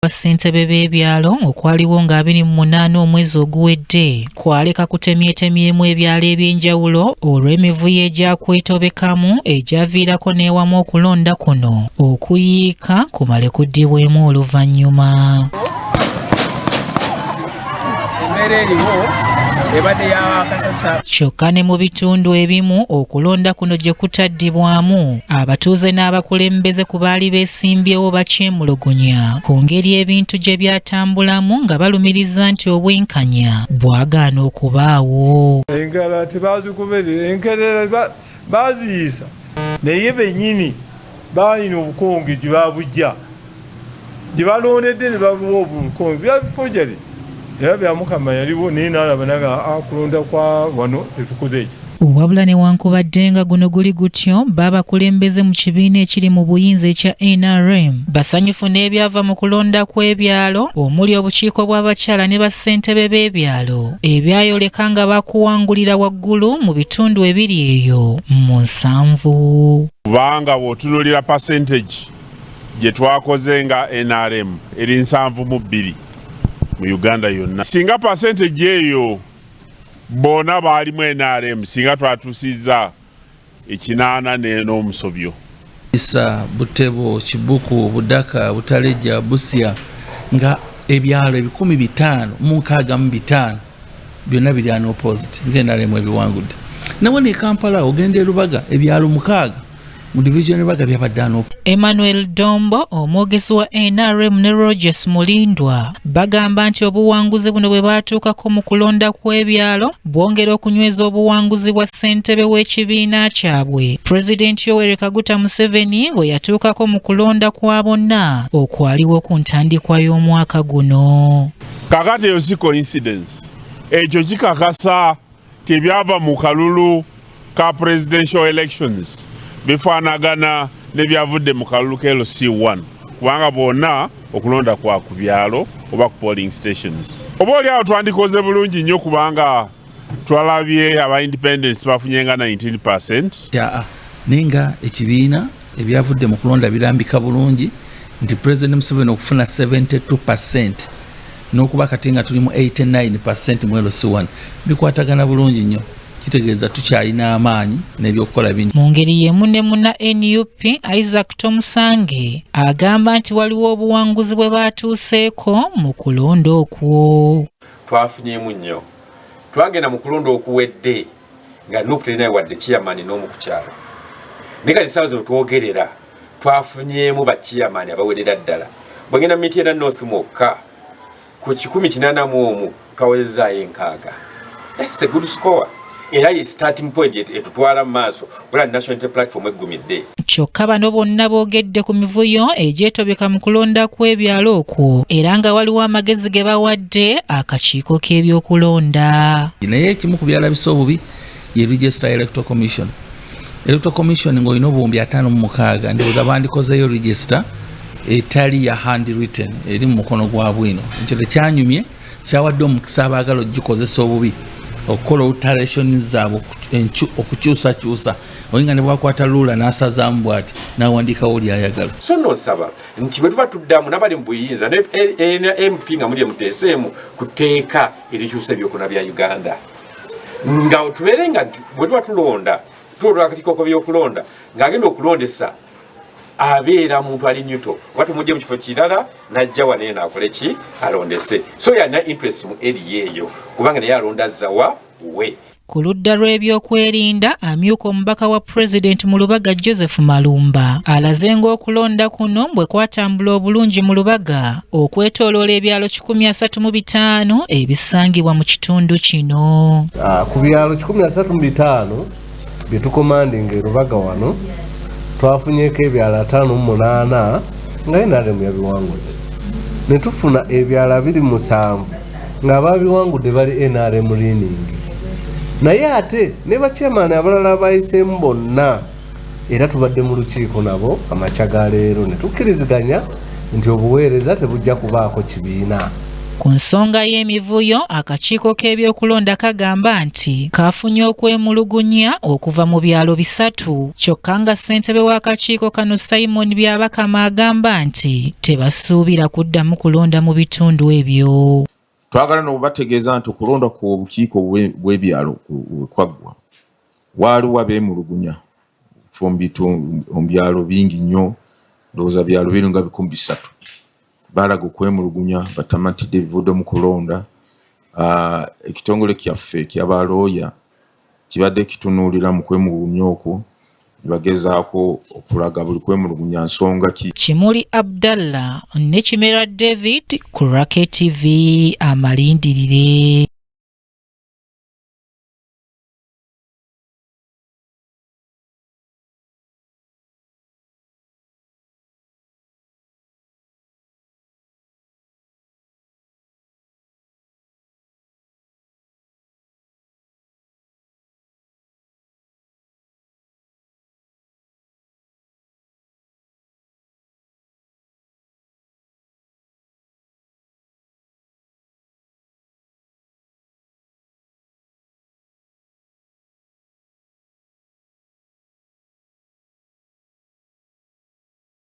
Ssentebe b'ebyalo okwaliwo nga 28 omwezi oguwedde kwaleka kutemyetemyemu ebyalo eby'enjawulo olw'emivuyo egyakwetobekamu egyaviirako n'ewamu okulonda kuno okuyiika kumale kuddibwemu oluvannyuma. Kyokka ne mu bitundu ebimu okulonda kuno gye kutaddibwamu abatuuze n'abakulembeze ku baali beesimbyewo bakyemulugunya ku ngeri ebintu gye byatambulamu nga balumiriza nti obwenkanya bwagaana okubaawo. Engala tebazikuberera enkerera baziyisa naye bennyini balina obukonge gye babujja gye balondedde ne babuwa obukonge byabifojale era byamukama yaliwo naye n'alaba naga akulonda kwa wano tetukoze eki. Wabula newankubadde nga guno guli gutyo babakulembeze mu kibiina ekiri mu buyinza ekya NRM basanyufu n'ebyava mu kulonda kw'ebyalo omuli obukiiko bw'abakyala ne bassentebe b'ebyalo ebyayoleka nga bakuwangulira waggulu mu bitundu ebiri eyo mu 7. Kubanga bw'otunuulira percentage gye twakoze nga NRM eri 72 mu Uganda yonna. Singa percentage eyo bona baalimu NRM singa twatuusizza 8 n'omusobyo. Isa Butebo, Kibuku, Budaka, Butaleja, Busia nga ebyalo 15,000 byonna biri ano opposite ng'NRM ebiwangudde. Nawo ne Kampala ogenda e Lubaga ebyalo 6 mu division Lubaga byabadde ano. Emmanuel Dombo omwogezi wa NRM ne Rogers Mulindwa bagamba nti obuwanguzi buno bwe baatuukako mu kulonda kw'ebyalo bwongera okunyweza obuwanguzi bwa ssentebe w'ekibiina kyabwe President Yoweri Kaguta Museveni bwe yatuukako mu kulonda kwa bonna okwaliwo ku ntandikwa y'omwaka guno. Kakati eyo si coincidence. Ekyo kikakasa tebyava mu kalulu ka presidential elections bifaanagana nebyavudde mu kalulu ka LC1 kubanga bonna okulonda kwa ku byalo oba ku polling stations. Oba oli awo twandikoze bulungi nnyo kubanga twalabye aba independence bafunye nga 19%. Nenga ekibiina ebyavudde mu kulonda birambika bulungi nti President Museveni okufuna 72% n'okuba kati nga tuli mu 89% mu LC1 bikwatagana bulungi nnyo. Kitegeeza tukyalina amaanyi n'ebyokukola bingi. Mu ngeri y'emu ne munna NUP Isaac Tomusange agamba nti waliwo obuwanguzi bwe baatuuseeko mu kulonda okwo. Twafunyemu nnyo. Twagenda mu kulonda okuwedde nga NUP terina wadde chairman n'omu ku kyalo. Ne kati ssaawa zino twogerera twafunyemu ba chairman abawerera ddala. Bwengenda mu Mityana North mwokka ku 180 twawezezaayo 6. That's a good score. Era ye starting point etutwala maaso wala national platform eggumidde. Kyokka bano bonna boogedde ku mivuyo egyetobeka mu kulonda kw'ebyalo okwo era nga waliwo amagezi ge bawadde akakiiko k'ebyokulonda. Naye ekimu ku byalabisa obubi ye Register Electoral Commission. Electoral Commission ng'olina obuwumbi 56 ndowooza bandikozeyo register etali ya handwritten eri mu mukono gwa bwino. Ekyo tekyanyumye kyawadde omukisa abaagala ogikozesa obubi okukola alteration zaabwe okukyusakyusa olinga ne bwakwata lula n'asazaamu bw'ati n'awandiikawo oli ayagala. So nosaba nti bwe tuba tuddamu n'abali mu buyinza ne MP nga muli muteeseemu ku tteeka erikyusa ebyokulonda bya Uganda nga tubeere nga bwe tuba tulonda tulonda akakiiko k'ebyokulonda ng'agenda okulondesa abeera muntu ali nyuto watu mujje mu kifo kirala najja wane n'akole ki alondese so yalina interest mu eri eyo kubanga naye alondaza wa we. Ku ludda lw'ebyokwerinda amyuka omubaka wa President mu Lubaga Joseph Malumba alaze ng'okulonda kuno bwe kwatambula obulungi mu Lubaga okwetooloola ebyalo 135 ebisangibwa mu kitundu kino. Ku byalo 135 bye tukomandinga e Lubaga wano twafunyeko ebyala 58 nga NRM yabiwangudde ne tufuna ebyala 27 nga ababiwangudde bali NRM leaning. Naye ate ne bachairman abalala bayiseemu bonna era tubadde mu lukiiko nabo amakya ga leero ne tukkiriziganya nti obuweereza tebujja kubaako kibiina Ku nsonga y'emivuyo, akakiiko k'ebyokulonda kagamba nti kafunye okwemulugunya okuva mu byalo 3 kyokka nga ssentebe w'akakiiko kano Simon Byabakama agamba nti tebasuubira kuddamu kulonda mu bitundu ebyo. Twagala n'okubategeeza nti okulonda ku obukiiko bw'ebyalo kwaggwa waaliwo abeemulugunya mu byalo bingi nnyo, ndowooza byalo biringa 300 baalaga okwemulugunya batamatidde ebivudde mu kulonda. Ekitongole kyaffe ekyabalooya kibadde kitunuulira mu kwemulugunya okwo, bagezaako okulaga buli kwemulugunya nsonga ki. Kimuli Abdallah ne Kimera David ku Racket TV amalindirire.